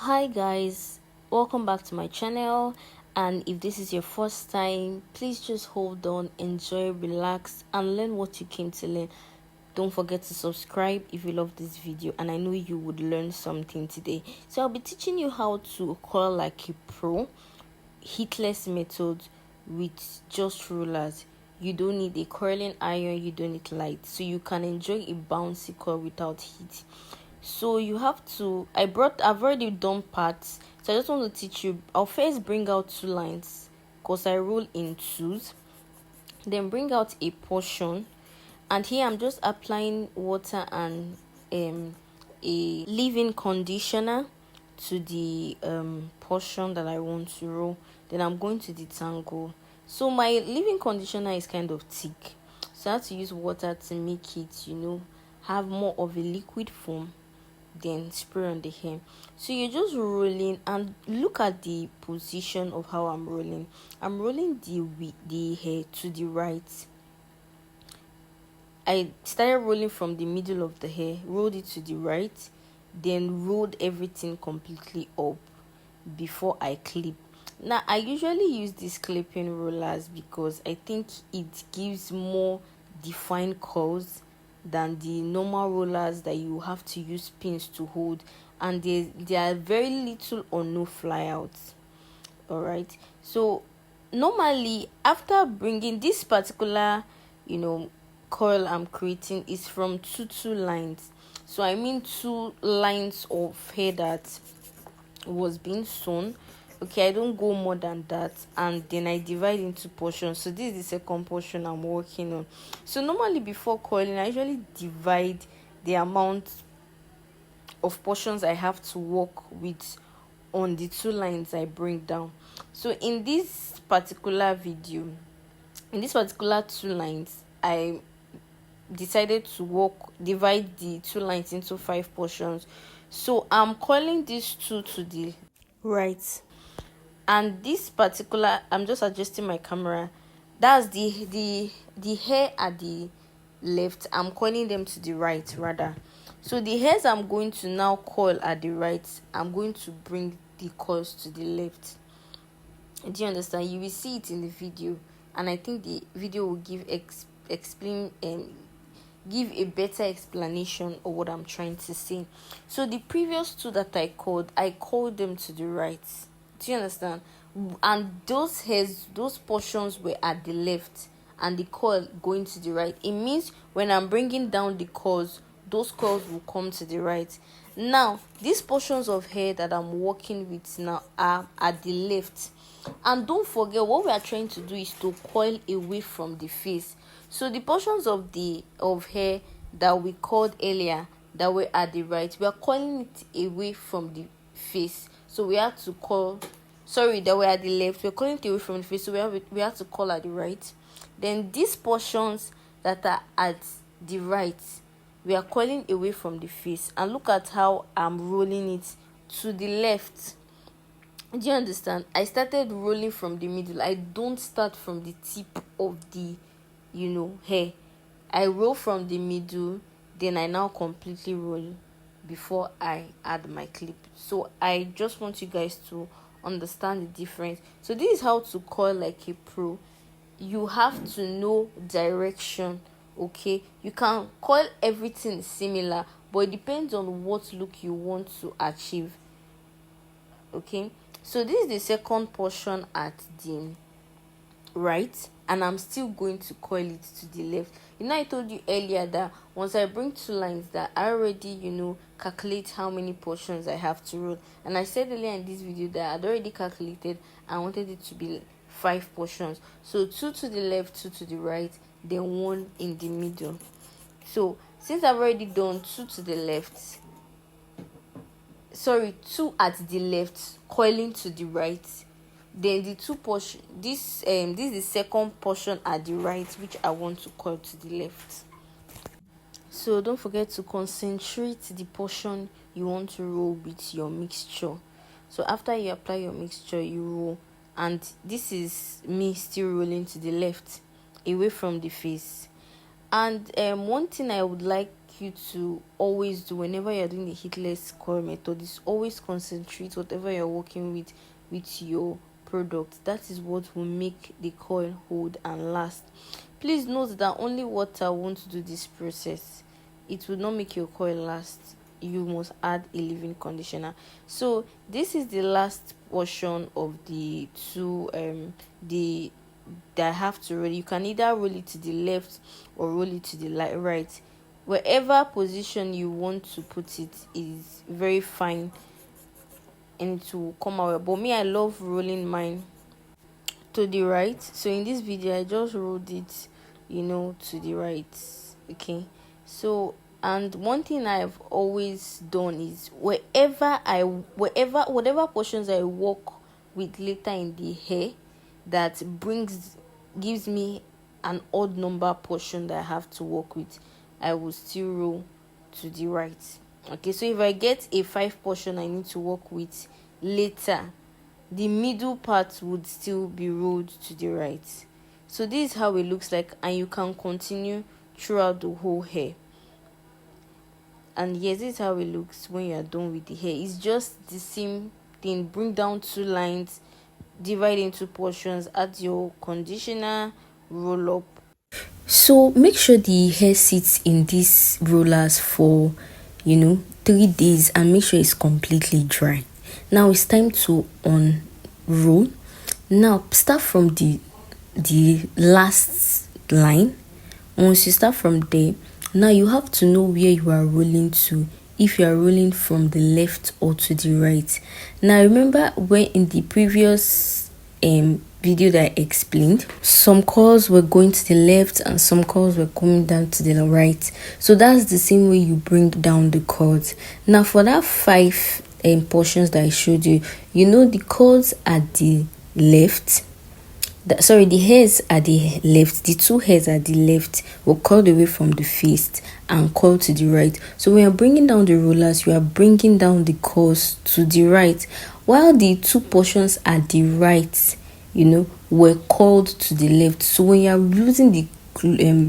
Hi guys, welcome back to my channel. And if this is your first time, please just hold on, enjoy, relax and learn what you came to learn. Don't forget to subscribe if you love this video, and I know you would learn something today. So I'll be teaching you how to coil like a pro, heatless method with just rollers. You don't need a curling iron, you don't need light, so you can enjoy a bouncy coil without heat. So you have to, I've already done parts, so I just want to teach you. I'll first bring out two lines because I roll in twos, then bring out a portion, and here I'm just applying water and a leave-in conditioner to the portion that I want to roll. Then I'm going to detangle. So my leave-in conditioner is kind of thick, so I have to use water to make it, have more of a liquid form, then spray on the hair. So you're just rolling, and look at the position of how I'm rolling. I'm rolling the hair to the right. I started rolling from the middle of the hair, rolled it to the right, then rolled everything completely up before I clip. Now I usually use these clipping rollers because I think it gives more defined curls than the normal rollers that you have to use pins to hold, and there are very little or no flyouts. All right, so normally after bringing this particular coil I'm creating is from two lines. So I mean two lines of hair that was being sewn. Okay, I don't go more than that, and then I divide into portions. So this is the second portion I'm working on. So normally before coiling, I usually divide the amount of portions I have to work with on the two lines I bring down. So in this particular video, in this particular two lines, I decided to divide the two lines into 5 portions. So I'm calling these two to the right, and this particular, I'm just adjusting my camera. That's the hair at the left. I'm coiling them to the right rather. So the hairs I'm going to now coil at the right, I'm going to bring the coils to the left. Do you understand? You will see it in the video, and I think the video will give a better explanation of what I'm trying to say. So the previous two that I called them to the right. Do you understand? And those hairs, those portions were at the left, and the coil going to the right. It means when I'm bringing down the coils, those coils will come to the right. Now these portions of hair that I'm working with now are at the left, and don't forget, what we are trying to do is to coil away from the face. So the portions of hair that we called earlier that were at the right, we are coiling it away from the face. So we have to coil, sorry, that were at the left, we're coiling it away from the face, so we have to coil at the right. Then these portions that are at the right, we are coiling away from the face. And look at how I'm rolling it to the left. Do you understand? I started rolling from the middle. I don't start from the tip of the hair. I roll from the middle, then I now completely roll before I add my clip. So I just want you guys to understand the difference. So this is how to coil like a pro. You have to know direction. Okay, you can coil everything similar, but it depends on what look you want to achieve. Okay, so this is the second portion at the right, and I'm still going to coil it to the left. I told you earlier that once I bring two lines, that I already calculate how many portions I have to roll. And I said earlier in this video that I'd already calculated. I wanted it to be 5 portions, so 2 to the left, 2 to the right, then 1 in the middle. So since I've already done 2 to the left, sorry, 2 at the left, coiling to the right, then the two portion, this is the second portion at the right, which I want to coil to the left. So don't forget to concentrate the portion you want to roll with your mixture. So after you apply your mixture, you roll, and this is me still rolling to the left away from the face. And one thing I would like like you to always do whenever you're doing the heatless coil method is always concentrate whatever you're working with your product. That is what will make the coil hold and last. Please note that only water won't do this process. It will not make your coil last. You must add a leave-in conditioner. So this is the last portion of the two the that have to roll. You can either roll it to the left or roll it to the right. Wherever position you want to put it is very fine and to come out. But me, I love rolling mine to the right. So in this video I just rolled it, to the right. Okay, so and one thing I've always done is whatever portions I work with later in the hair that gives me an odd number portion that I have to work with, I will still roll to the right. Okay, so if I get a 5 portion I need to work with later, the middle part would still be rolled to the right. So this is how it looks like, and you can continue throughout the whole hair. And yes, this is how it looks when you are done with the hair. It's just the same thing. Bring down 2 lines, divide into portions, add your conditioner, roll up. So make sure the hair sits in these rollers for 3 days, and make sure it's completely dry. Now it's time to unroll. Now start from the last line. Once you start from there, now you have to know where you are rolling to, if you are rolling from the left or to the right. Now remember when in the previous video that I explained, some curls were going to the left and some curls were coming down to the right. So that's the same way you bring down the curls. Now for that 5 portions that I showed you, the curls at the left, the hairs at the left, the 2 hairs at the left will curl away from the face and curl to the right. So when you're bringing down the rollers, you are bringing down the curls to the right, while the 2 portions at the right, were curled to the left. So when you're losing the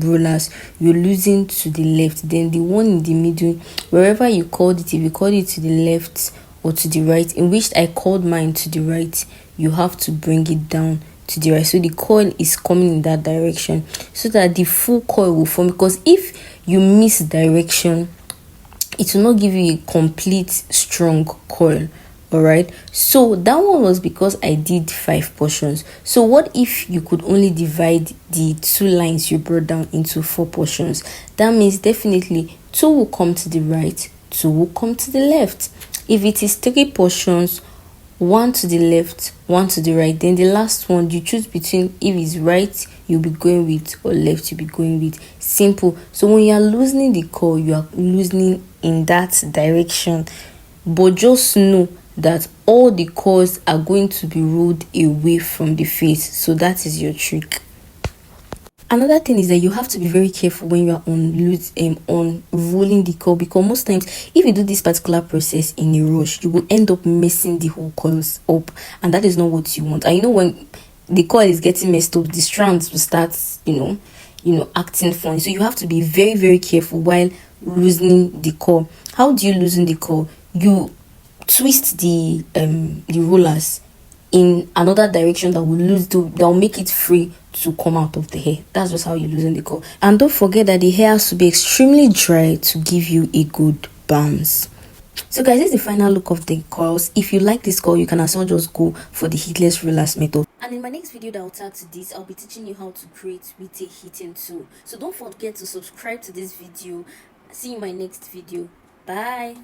rollers, you're losing to the left. Then the one in the middle, wherever you curled it, if you curled it to the left or to the right, in which I curled mine to the right, you have to bring it down to the right, so the coil is coming in that direction, so that the full coil will form. Because if you miss direction, it will not give you a complete strong coil. All right, so that one was because I did 5 portions. So what if you could only divide the 2 lines you brought down into 4 portions? That means definitely 2 will come to the right, 2 will come to the left. If it is 3 portions, 1 to the left, 1 to the right, then the last one you choose between. If it's right, you'll be going with, or left, you'll be going with. Simple. So when you are loosening the coil, you are loosening in that direction, but just know that all the coils are going to be rolled away from the face. So that is your trick. Another thing is that you have to be very careful when you are on rolling the coil, because most times if you do this particular process in a rush, you will end up messing the whole coils up, and that is not what you want. And when the coil is getting messed up, the strands will start acting funny. So you have to be very, very careful while loosening the coil. How do you loosen the coil? You twist the rollers in another direction that will make it free to come out of the hair. That's just how you loosen the coil. And don't forget that the hair has to be extremely dry to give you a good bounce. So guys, this is the final look of the coils. If you like this coil, you can as well just go for the heatless rollers method. And in my next video that I'll tag to this, I'll be teaching you how to create with a heating tool. So don't forget to subscribe to this video. See you in my next video. Bye.